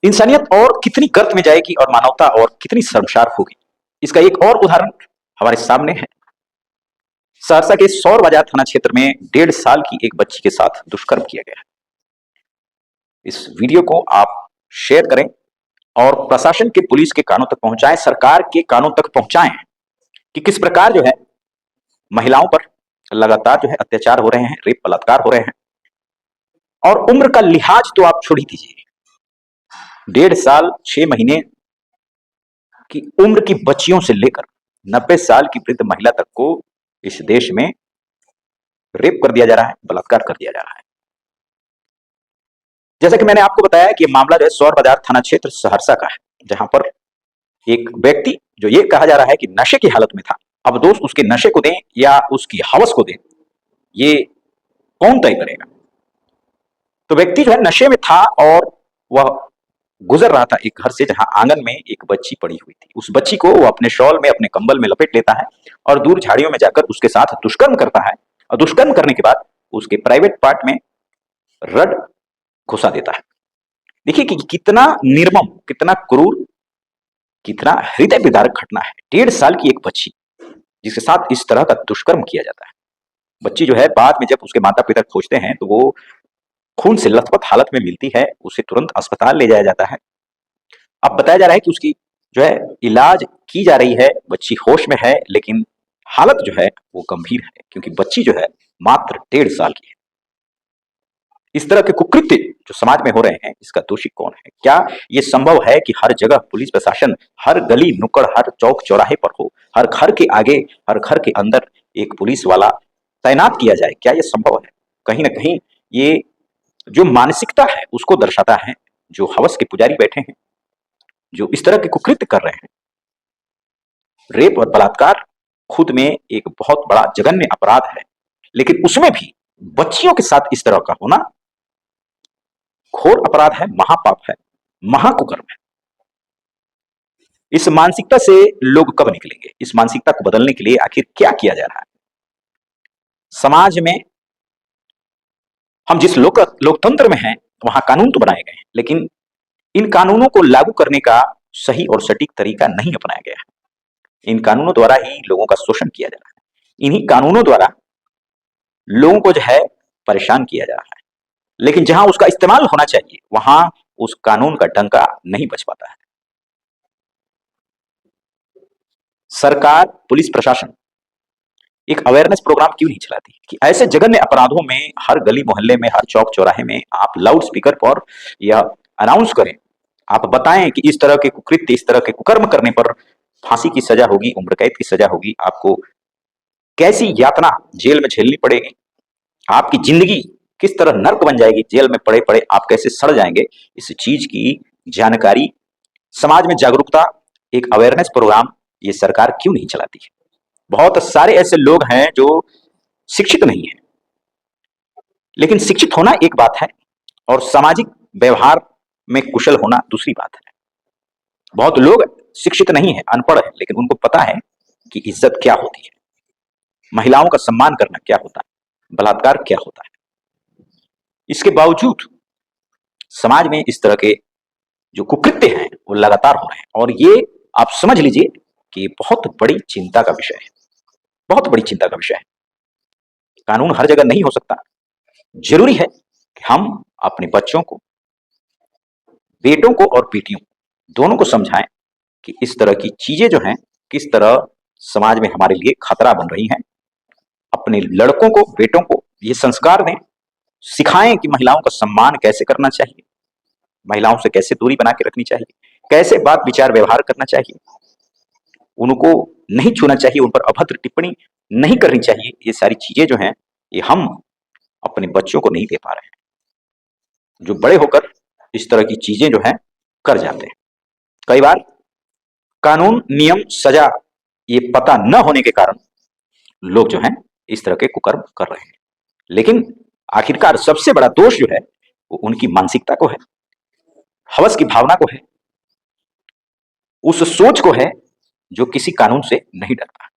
इंसानियत और कितनी गर्त में जाएगी और मानवता और कितनी शर्मसार होगी। इसका एक और उदाहरण हमारे सामने है। सहरसा के सौर बाजार थाना क्षेत्र में 1.5 साल की एक बच्ची के साथ दुष्कर्म किया गया है। इस वीडियो को आप शेयर करें और प्रशासन के, पुलिस के कानों तक पहुंचाएं, सरकार के कानों तक पहुंचाएं कि किस प्रकार जो है महिलाओं पर लगातार जो है अत्याचार हो रहे हैं, रेप बलात्कार हो रहे हैं। और उम्र का लिहाज तो आप छोड़ ही दीजिए, 1.5 साल 6 महीने की उम्र की बच्चियों से लेकर 90 साल की वृद्ध महिला तक को इस देश में रेप कर दिया जा रहा है, बलात्कार कर दिया जा रहा है। जैसा कि मैंने आपको बताया कि मामला जो है सौर बाजार थाना क्षेत्र सहरसा का है, जहां पर एक व्यक्ति जो ये कहा जा रहा है कि नशे की हालत में था। अब दोस्त उसके नशे को दें या उसकी हवस को दें, ये कौन तय करेगा। तो व्यक्ति जो है नशे में था और वह गुजर रहा था एक घर से, जहां आंगन में एक बच्ची पड़ी हुई थी। उस बच्ची को वो अपने शॉल में, अपने कंबल में लपेट लेता है और दूर झाड़ियों में जाकर उसके साथ दुष्कर्म करता है। और दुष्कर्म करने के बाद उसके प्राइवेट पार्ट में रड घुसा देता है। देखिए कि कितना निर्मम, कितना क्रूर, कितना हृदय विदारक घटना है। 1.5 साल की एक बच्ची जिसके साथ इस तरह का दुष्कर्म किया जाता है। बच्ची जो है बाद में जब उसके माता पिता खोजते हैं तो वो खून से लथपथ हालत में मिलती है। उसे तुरंत अस्पताल ले जाया जाता है। अब बताया जा रहा है कि उसकी जो है इलाज की जा रही है, बच्ची होश में है, लेकिन हालत जो है वो गंभीर है, क्योंकि बच्ची जो है मात्र 1.5 साल की है। इस तरह के कुकृत्य जो समाज में हो रहे हैं, इसका दोषी कौन है? क्या ये संभव है कि हर जगह पुलिस प्रशासन हर गली नुक्कड़, हर चौक चौराहे पर हो, हर घर के आगे, हर घर के अंदर एक पुलिस वाला तैनात किया जाए? क्या ये संभव है? कहीं ना कहीं ये जो मानसिकता है उसको दर्शाता है। जो हवस के पुजारी बैठे हैं, जो इस तरह के कुकृत्य कर रहे हैं, रेप और बलात्कार खुद में एक बहुत बड़ा जघन्य अपराध है, लेकिन उसमें भी बच्चियों के साथ इस तरह का होना घोर अपराध है, महापाप है, महाकुकर्म है। इस मानसिकता से लोग कब निकलेंगे? इस मानसिकता को बदलने के लिए आखिर क्या किया जा रहा है? समाज में हम जिस लोकतंत्र में हैं, वहां कानून तो बनाए गए हैं, लेकिन इन कानूनों को लागू करने का सही और सटीक तरीका नहीं अपनाया गया है। इन कानूनों द्वारा ही लोगों का शोषण किया जा रहा है। इन्हीं कानूनों द्वारा लोगों को जो है परेशान किया जा रहा है। लेकिन जहां उसका इस्तेमाल होना चाहिए, वहां उस कानून का डंका नहीं बज पाता है। सरकार, पुलिस प्रशासन एक अवेयरनेस प्रोग्राम क्यों नहीं चलाती कि ऐसे जघन्य अपराधों में हर गली मोहल्ले में, हर चौक चौराहे में आप लाउड स्पीकर पर यह अनाउंस करें, आप बताएं कि इस तरह के कुकृत्य, इस तरह के कुकर्म करने पर फांसी की सजा होगी, उम्र कैद की सजा होगी, आपको कैसी यातना जेल में झेलनी पड़ेगी, आपकी जिंदगी किस तरह नर्क बन जाएगी, जेल में पड़े पड़े आप कैसे सड़ जाएंगे। इस चीज की जानकारी, समाज में जागरूकता, एक अवेयरनेस प्रोग्राम ये सरकार क्यों नहीं चलाती है? बहुत सारे ऐसे लोग हैं जो शिक्षित नहीं है, लेकिन शिक्षित होना एक बात है और सामाजिक व्यवहार में कुशल होना दूसरी बात है। बहुत लोग शिक्षित नहीं है, अनपढ़ है, लेकिन उनको पता है कि इज्जत क्या होती है, महिलाओं का सम्मान करना क्या होता है, बलात्कार क्या होता है। इसके बावजूद समाज में इस तरह के जो कुकृत्य हैं वो लगातार हो रहे हैं, और ये आप समझ लीजिए कि बहुत बड़ी चिंता का विषय है, बहुत बड़ी चिंता का विषय है। कानून हर जगह नहीं हो सकता। जरूरी है कि हम अपने बच्चों को, बेटों को और बेटियों दोनों को समझाएं कि इस तरह की चीजें जो हैं किस तरह समाज में हमारे लिए खतरा बन रही हैं। अपने लड़कों को, बेटों को ये संस्कार दें, सिखाएं कि महिलाओं का सम्मान कैसे करना चाहिए, महिलाओं से कैसे दूरी बना के रखनी चाहिए, कैसे बात विचार व्यवहार करना चाहिए, उनको नहीं छूना चाहिए, उन पर अभद्र टिप्पणी नहीं करनी चाहिए। ये सारी चीजें जो हैं ये हम अपने बच्चों को नहीं दे पा रहे हैं, जो बड़े होकर इस तरह की चीजें जो हैं कर जाते हैं। कई बार कानून, नियम, सजा ये पता न होने के कारण लोग जो हैं इस तरह के कुकर्म कर रहे हैं। लेकिन आखिरकार सबसे बड़ा दोष जो है वो उनकी मानसिकता को है, हवस की भावना को है, उस सोच को है जो किसी कानून से नहीं डरता।